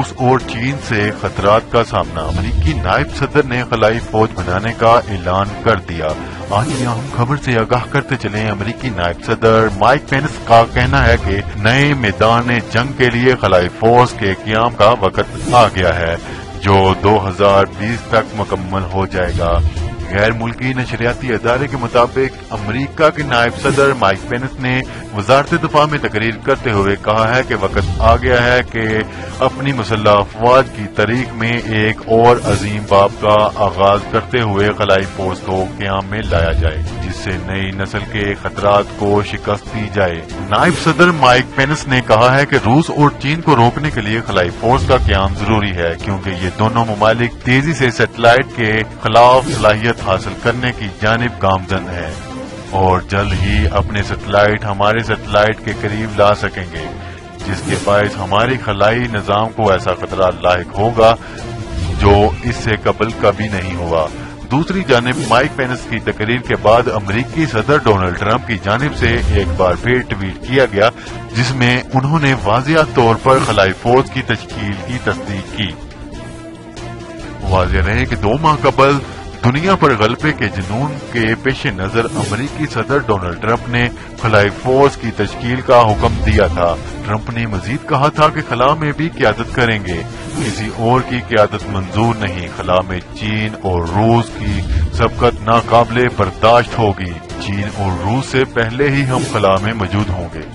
روس اور چین سے خطرات کا سامنا، امریکی نائب صدر نے خلائی فوج بنانے کا اعلان کر دیا۔ آج کی اہم خبر سے آگاہ کرتے چلیں، امریکی نائب صدر مائک پینس کا کہنا ہے کہ نئے میدان جنگ کے لیے خلائی فورس کے قیام کا وقت آ گیا ہے، جو 2020 تک مکمل ہو جائے گا۔ غیر ملکی نشریاتی ادارے کے مطابق امریکہ کے نائب صدر مائک پینس نے وزارت دفاع میں تقریر کرتے ہوئے کہا ہے کہ وقت آ گیا ہے کہ اپنی مسلح افواج کی تاریخ میں ایک اور عظیم باب کا آغاز کرتے ہوئے خلائی فورس کو قیام میں لایا جائے، جس سے نئی نسل کے خطرات کو شکست دی جائے۔ نائب صدر مائک پینس نے کہا ہے کہ روس اور چین کو روکنے کے لیے خلائی فورس کا قیام ضروری ہے، کیونکہ یہ دونوں ممالک تیزی سے سیٹلائٹ کے خلاف صلاحیت حاصل کرنے کی جانب گامزن ہے اور جلد ہی اپنے سیٹلائٹ ہمارے سیٹلائٹ کے قریب لا سکیں گے، جس کے باعث ہماری خلائی نظام کو ایسا خطرہ لاحق ہوگا جو اس سے قبل کبھی نہیں ہوا۔ دوسری جانب مائک پینس کی تقریر کے بعد امریکی صدر ڈونلڈ ٹرمپ کی جانب سے ایک بار پھر ٹویٹ کیا گیا، جس میں انہوں نے واضح طور پر خلائی فوج کی تشکیل کی تصدیق کی۔ واضح رہے کہ 2 ماہ قبل دنیا پر غلبے کے جنون کے پیش نظر امریکی صدر ڈونلڈ ٹرمپ نے خلائی فورس کی تشکیل کا حکم دیا تھا۔ ٹرمپ نے مزید کہا تھا کہ خلا میں بھی قیادت کریں گے، کسی اور کی قیادت منظور نہیں، خلا میں چین اور روس کی سبقت ناقابل برداشت ہوگی، چین اور روس سے پہلے ہی ہم خلا میں موجود ہوں گے۔